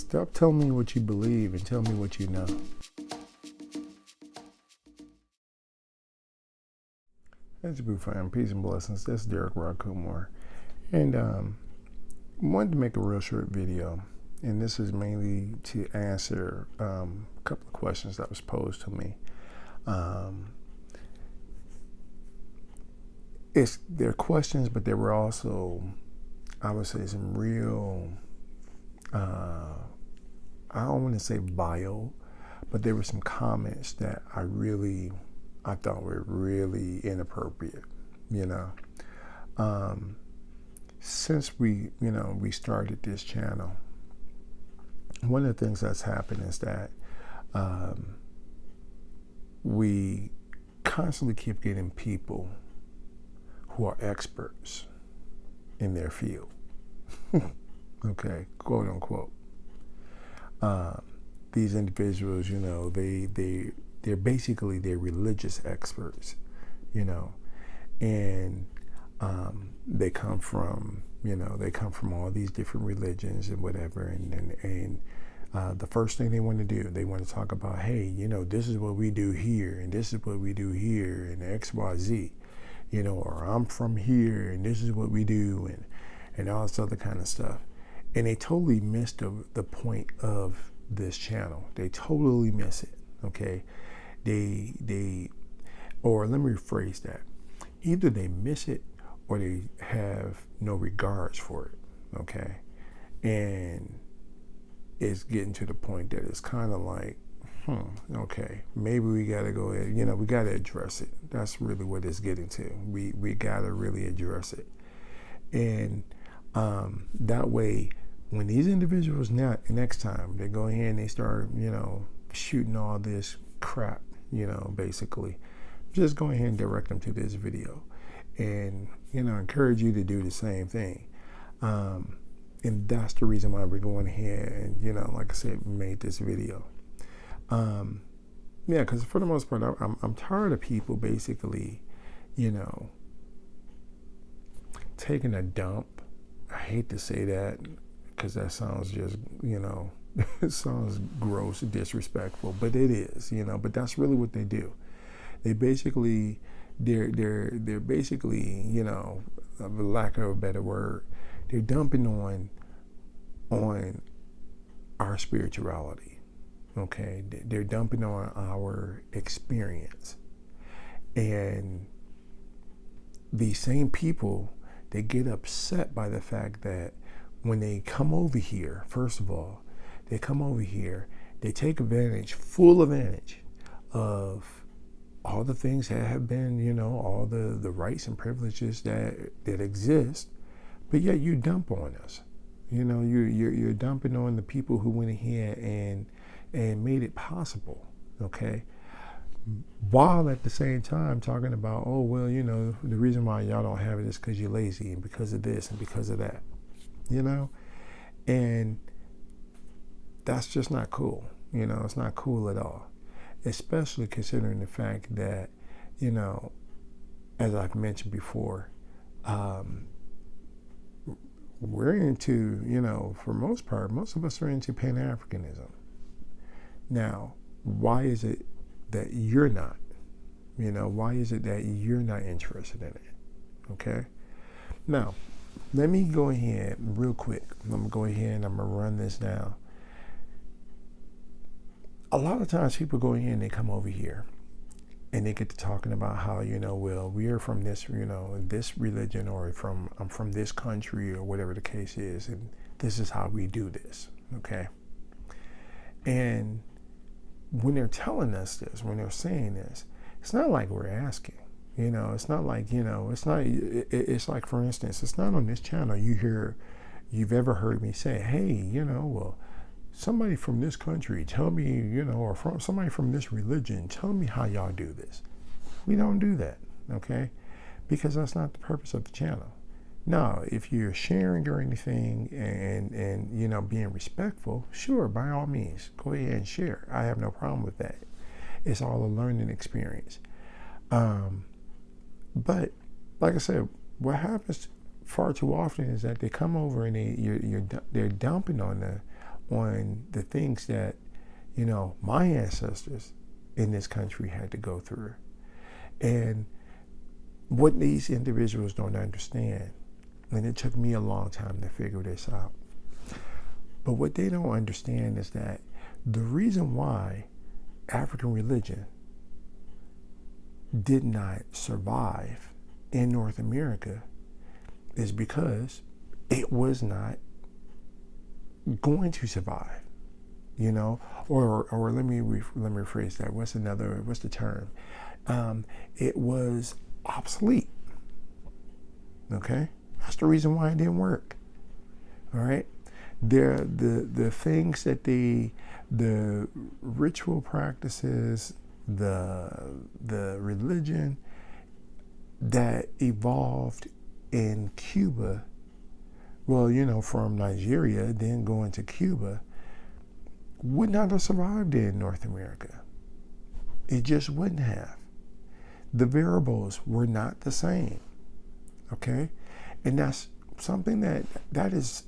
Stop telling me what you believe and tell me what you know. Hetepu fam, peace and blessings. This is Derek Kumar, and wanted to make a real short video, and this is mainly to answer a couple of questions that was posed to me. They're questions, but there were also, I would say, some real, I don't want to say vile, but there were some comments that I thought were really inappropriate, Since we started this channel, one of the things that's happened is that we constantly keep getting people who are experts in their field, okay, quote unquote. These individuals, they're basically religious experts, and they come from all these different religions and whatever, and the first thing they want to do, they want to talk about, hey, this is what we do here, and this is what we do here, and XYZ, or I'm from here, and this is what we do, and all this other kind of stuff. And they totally miss the point of this channel. They totally miss it, okay? Or let me rephrase that. Either they miss it or they have no regards for it, okay? And it's getting to the point that it's kind of like, okay, maybe we got to go ahead, we got to address it. That's really what it's getting to. We got to really address it. And that way, when these individuals next time, they go ahead and they start, shooting all this crap, basically, just go ahead and direct them to this video. And, encourage you to do the same thing. And that's the reason why we're going ahead and, like I said, made this video. Because for the most part, I'm tired of people basically, taking a dump. I hate to say that because that sounds just, it sounds gross, disrespectful, but it is, but that's really what they do. They basically, they're basically, for lack of a better word, they're dumping on our spirituality. Okay, they're dumping on our experience. And these same people, they get upset by the fact that when they come over here, first of all, they come over here, they take full advantage of all the things that have been, all the rights and privileges that exist, but yet you dump on us. You're dumping on the people who went ahead and made it possible, okay? While at the same time talking about, oh, well, the reason why y'all don't have it is because you're lazy and because of this and because of that, and that's just not cool. It's not cool at all, especially considering the fact that, as I've mentioned before, we're into, for most part, most of us are into Pan-Africanism. Now, why is it that you're not? Why is it that you're not interested in it? Okay? Now, let me go ahead real quick. I'm going to go ahead and I'm going to run this down. A lot of times people go ahead and they come over here and they get to talking about how, well, we are from this, this religion, or I'm from this country, or whatever the case is, and this is how we do this, okay? And when they're telling us this, when they're saying this, it's not like we're asking, it's not like, it's like, for instance, it's not on this channel you've ever heard me say, hey, well, somebody from this country, tell me, or from somebody from this religion, tell me how y'all do this. We don't do that, okay? Because that's not the purpose of the channel. Now, if you're sharing or anything and being respectful, sure, by all means, go ahead and share. I have no problem with that. It's all a learning experience. But like I said, what happens far too often is that they come over and they're dumping on on the things that, you know, my ancestors in this country had to go through. And what these individuals don't understand, and it took me a long time to figure this out, but what they don't understand is that the reason why African religion did not survive in North America is because it was not going to survive, you know, or let me rephrase that. What's the term? It was obsolete. Okay, that's the reason why it didn't work. All right, the things that the ritual practices, the religion that evolved in Cuba, well, you know, from Nigeria, then going to Cuba, would not have survived in North America. It just wouldn't have. The variables were not the same. Okay, and that's something that is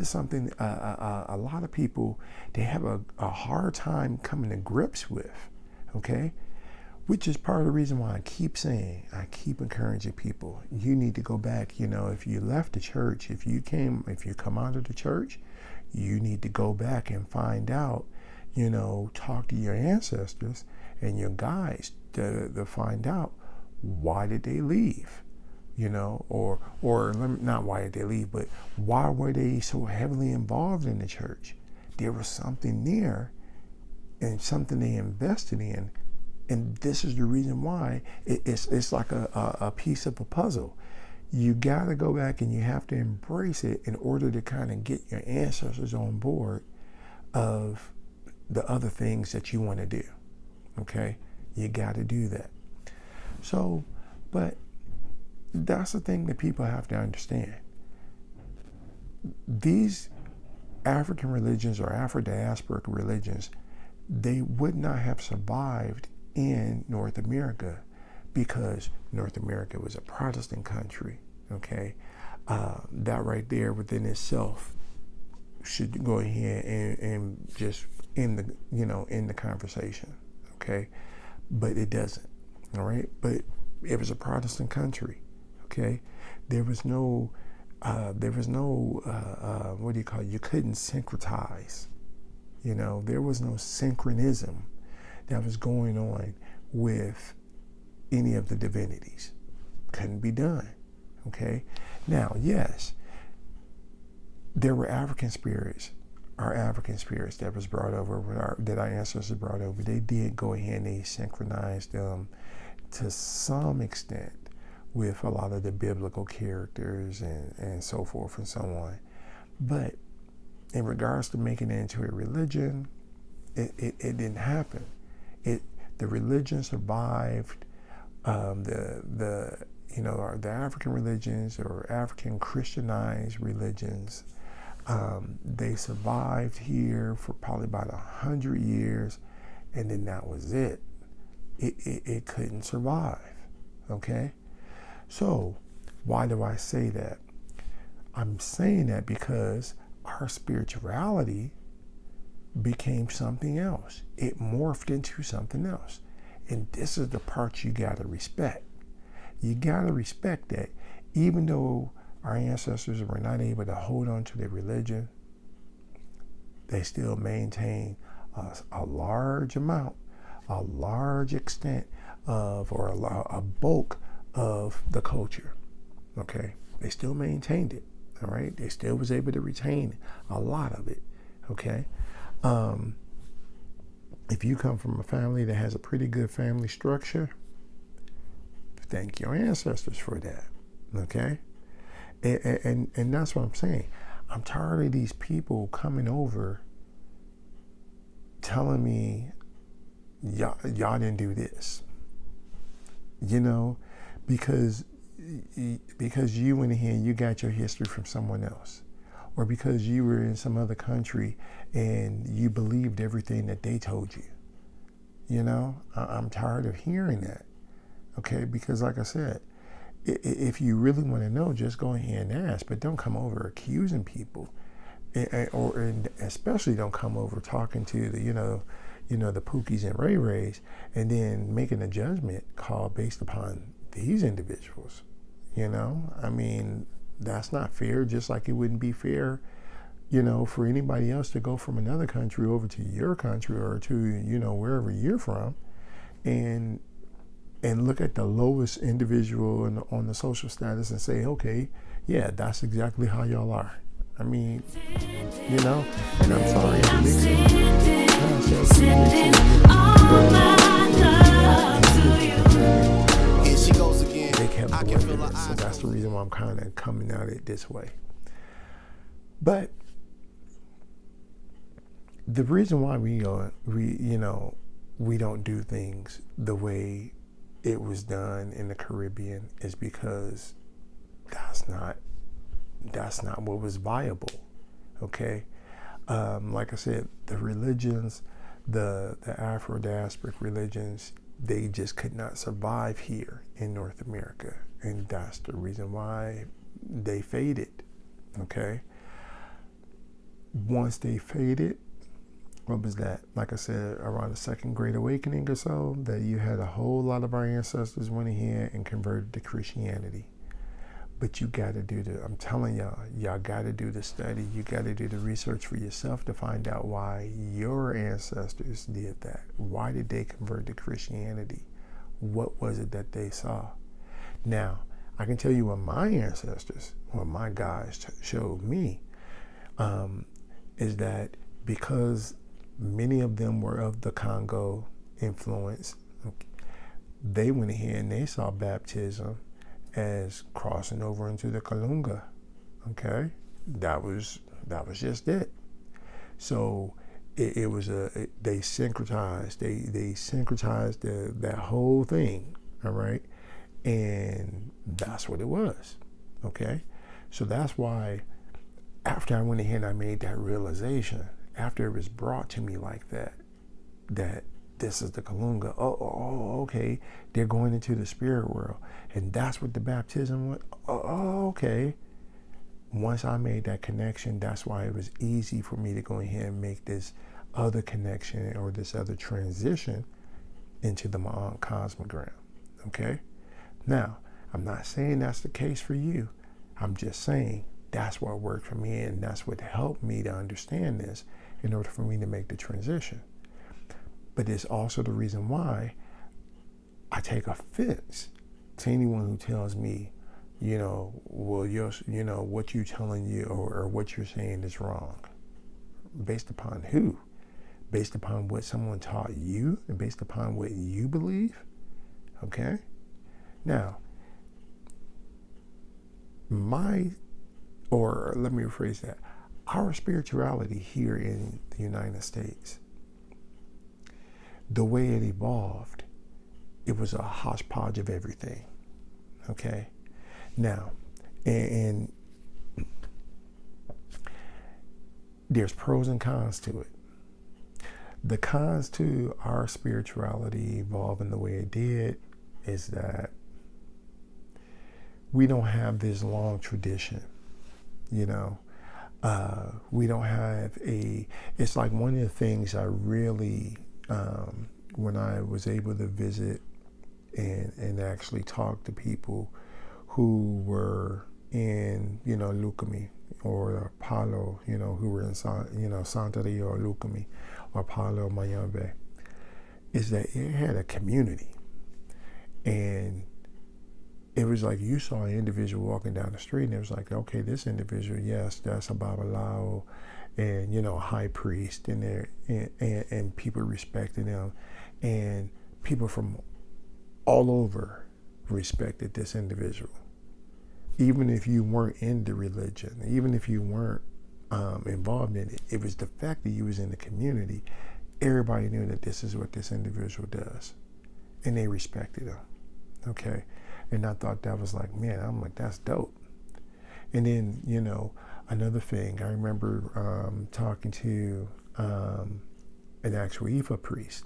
something a lot of people, they have a hard time coming to grips with. Okay, which is part of the reason why I keep encouraging people, you need to go back. You know, if you left the church, if you come out of the church, you need to go back and find out, you know, talk to your ancestors and your guides to find out why did they leave, you know, or not why did they leave, but why were they so heavily involved in the church? There was something there and something they invested in. And this is the reason why it's like a piece of a puzzle. You got to go back and you have to embrace it in order to kind of get your ancestors on board of the other things that you want to do. Okay? You got to do that. So, but that's the thing that people have to understand. These African religions or Afro-diasporic religions, they would not have survived in North America because North America was a Protestant country. Okay, that right there within itself should go ahead and just end the conversation. Okay, but it doesn't. All right, but it was a Protestant country. Okay, there was no what do you call it? You couldn't syncretize. You know, there was no synchronism that was going on with any of the divinities. Couldn't be done. Okay. Now, yes, there were African spirits, that was brought over, that our ancestors brought over. They did go ahead and they synchronized them to some extent with a lot of the biblical characters and so forth and so on. But in regards to making it into a religion, it didn't happen. The religion survived. The African religions or African Christianized religions, they survived here for probably about 100 years, and then that was it. It couldn't survive. Okay, so why do I say that? I'm saying that because our spirituality became something else. It morphed into something else. And this is the part you got to respect. You got to respect that even though our ancestors were not able to hold on to their religion, they still maintain a large amount, a large extent of, or a bulk of the culture. Okay? They still maintained it. All right? They still was able to retain a lot of it. Okay? If you come from a family that has a pretty good family structure, thank your ancestors for that. Okay? And that's what I'm saying. I'm tired of these people coming over telling me y'all didn't do this. You know, because you went ahead and you got your history from someone else. Or because you were in some other country and you believed everything that they told you. You know, I'm tired of hearing that. Okay, because like I said, if you really want to know, just go ahead and ask, but don't come over accusing people. and especially don't come over talking to the the Pookies and Ray Rays, and then making a judgment call based upon these individuals. I mean, that's not fair. Just like it wouldn't be fair, for anybody else to go from another country over to your country or to wherever you're from, and look at the lowest individual on the social status and say, okay, yeah, that's exactly how y'all are. I mean, and I'm sorry. Here she goes again. They kept blaming it, so that's the reason why I'm kind of coming at it this way. But the reason why we don't do things the way it was done in the Caribbean is because that's not what was viable. Okay, like I said, the religions, the Afro-diasporic religions, they just could not survive here in North America, and that's the reason why they faded. Okay, once they faded, what was that? Like I said, around the Second Great Awakening or so, that you had a whole lot of our ancestors went ahead and converted to Christianity. But you got to I'm telling y'all got to do the study. You got to do the research for yourself to find out why your ancestors did that. Why did they convert to Christianity? What was it that they saw? Now, I can tell you what my ancestors, what my guys showed me, is that because many of them were of the Congo influence, they went ahead and they saw baptism as crossing over into the Kalunga. Okay, that was just it. So it was they syncretized that whole thing. All right, and that's what it was. Okay, so that's why after I went ahead and I made that realization, after it was brought to me like that this is the Kalunga. Oh, okay. They're going into the spirit world. And that's what the baptism was. Oh, okay. Once I made that connection, that's why it was easy for me to go ahead and make this other connection or this other transition into the Maat cosmogram. Okay? Now, I'm not saying that's the case for you. I'm just saying that's what worked for me, and that's what helped me to understand this in order for me to make the transition. But it's also the reason why I take offense to anyone who tells me, well, what you're telling you or what you're saying is wrong. Based upon who? Based upon what someone taught you and based upon what you believe? Okay? Now, let me rephrase that. Our spirituality here in the United States, the way it evolved, it was a hodgepodge of everything. Okay? Now, and there's pros and cons to it. The cons to our spirituality evolving the way it did is that we don't have this long tradition, we don't have it's like one of the things I really, when I was able to visit and actually talk to people who were in, Lukumi or Palo, who were in, Santeria or Lukumi or Palo Mayambe, is that it had a community. And it was like you saw an individual walking down the street and it was like, okay, this individual, yes, that's a Babalao and, a high priest and people respected them. And people from all over respected this individual. Even if you weren't in the religion, even if you weren't involved in it, it was the fact that you was in the community. Everybody knew that this is what this individual does. And they respected him. Okay? And I thought that was like, man, I'm like, that's dope. And then, another thing, I remember talking to an actual Ifa priest.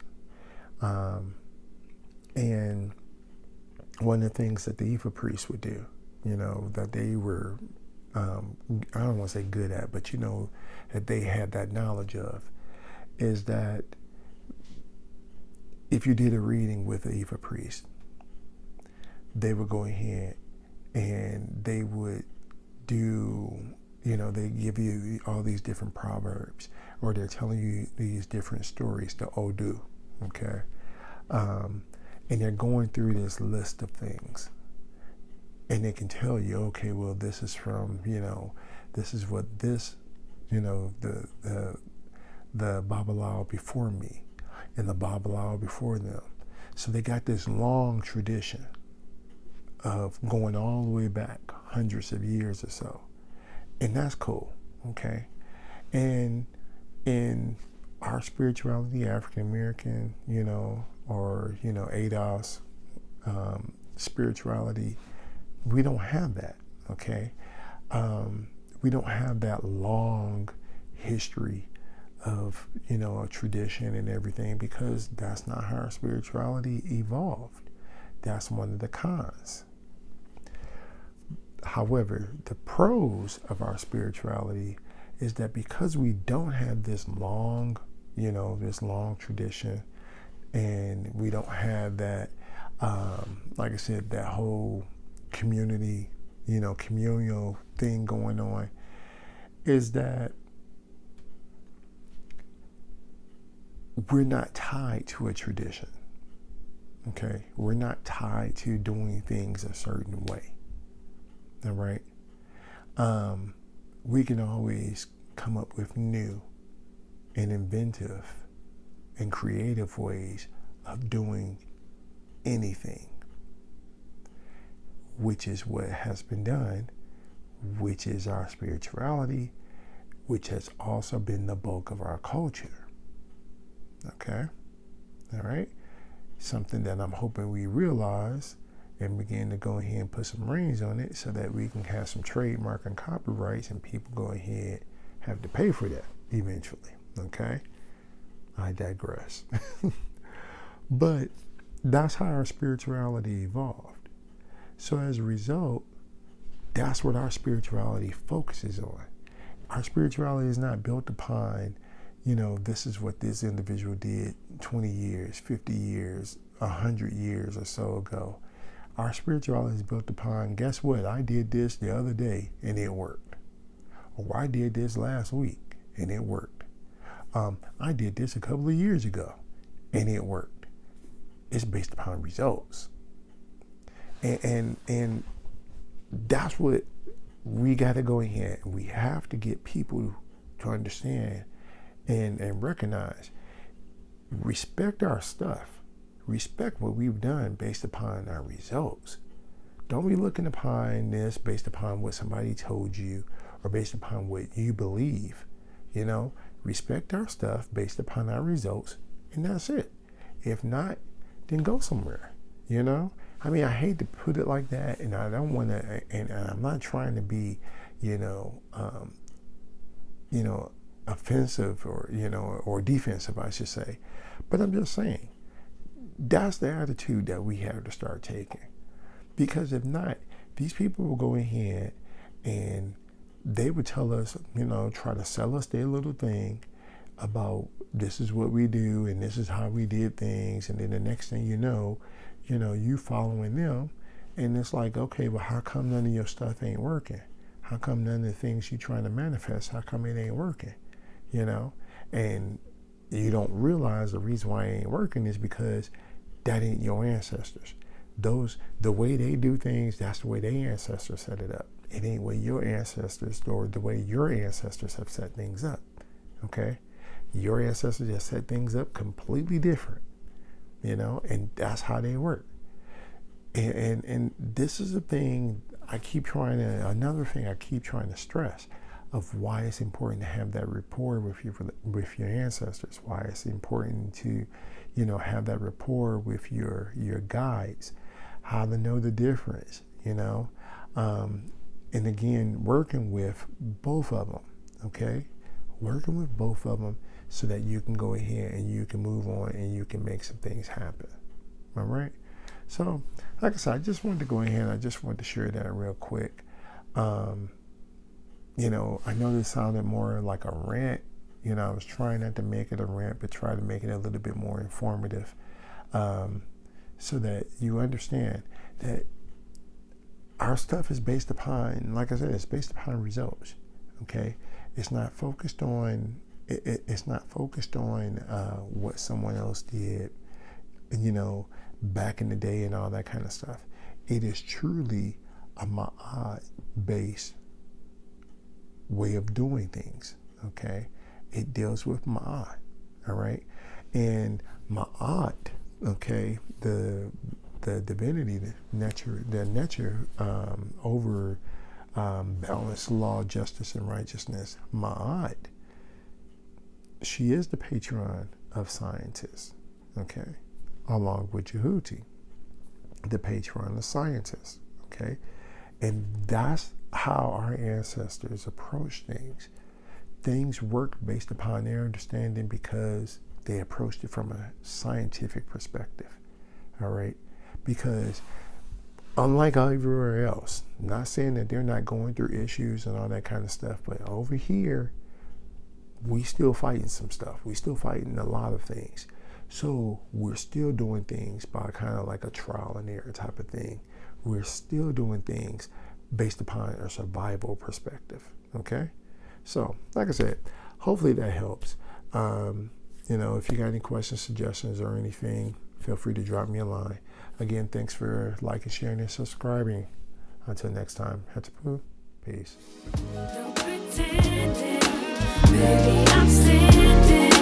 And one of the things that the Ifa priests would do, that they were I don't want to say good at, but that they had that knowledge of, is that if you did a reading with an Ifa priest, they would go ahead and they would do, they give you all these different proverbs, or they're telling you these different stories, the Odu, okay? And they're going through this list of things. And they can tell you, okay, well, this is from, this is what this, the Babalawo before me and the Babalawo before them. So they got this long tradition of going all the way back hundreds of years or so. And that's cool, okay? And in our spirituality, African American, or, ADOS spirituality, we don't have that, okay? We don't have that long history of, a tradition and everything, because that's not how our spirituality evolved. That's one of the cons. However, the pros of our spirituality is that because we don't have this long, this long tradition, and we don't have that, like I said, that whole community, communal thing going on, is that we're not tied to a tradition, okay? We're not tied to doing things a certain way, all right? We can always come up with new and inventive and creative ways of doing anything, which is what has been done, which is our spirituality, which has also been the bulk of our culture. Okay? All right? Something that I'm hoping we realize and begin to go ahead and put some reins on it, so that we can have some trademark and copyrights, and people go ahead have to pay for that eventually. Okay? I digress. But that's how our spirituality evolved. So as a result, that's what our spirituality focuses on. Our spirituality is not built upon, this is what this individual did 20 years, 50 years, 100 years or so ago. Our spirituality is built upon, guess what? I did this the other day and it worked. Or I did this last week and it worked. I did this a couple of years ago and it worked. It's based upon results. And that's what we got to go ahead. We have to get people to understand and recognize, respect our stuff. Respect what we've done based upon our results. Don't be looking upon this based upon what somebody told you or based upon what you believe. Respect our stuff based upon our results, and that's it. If not, then go somewhere. I hate to put it like that, and I don't want to, and I'm not trying to be, offensive or defensive, I should say. But I'm just saying, that's the attitude that we have to start taking. Because if not, these people will go ahead and they would tell us, try to sell us their little thing about this is what we do and this is how we did things. And then the next thing you following them. And it's like, okay, well, how come none of your stuff ain't working? How come none of the things you're trying to manifest, how come it ain't working? And you don't realize the reason why it ain't working is because that ain't your ancestors. The way they do things, that's the way their ancestors set it up. It ain't way your ancestors or the way your ancestors have set things up. Okay? Your ancestors have set things up completely different. And that's how they work. And this is another thing I keep trying to stress of why it's important to have that rapport with your ancestors, why it's important to, have that rapport with your guides, how to know the difference, and again, working with both of them, okay? Working with both of them so that you can go ahead and you can move on and you can make some things happen, all right? So, like I said, I just wanted to go ahead and I just wanted to share that real quick. I know this sounded more like a rant. I was trying not to make it a rant, but try to make it a little bit more informative, so that you understand that our stuff is based upon, like I said, it's based upon results. Okay, it's not focused on it's not focused on what someone else did, back in the day and all that kind of stuff. It is truly a Maat based way of doing things. Okay, it deals with Maat. All right, and Maat. Okay, the divinity, the nature over balance, law, justice, and righteousness. Maat, she is the patron of scientists, okay, along with Jehuti, the patron of scientists, okay, and that's how our ancestors approach things. Things work based upon their understanding because they approached it from a scientific perspective, all right? Because unlike everywhere else, not saying that they're not going through issues and all that kind of stuff, but over here, we still fighting some stuff. We still fighting a lot of things. So we're still doing things by kind of like a trial and error type of thing. We're still doing things based upon a survival perspective, okay? So, like I said, hopefully that helps. If you got any questions, suggestions, or anything, feel free to drop me a line. Again, thanks for liking, sharing, and subscribing. Until next time, Hetepu, peace. No pretending, baby, I'm sending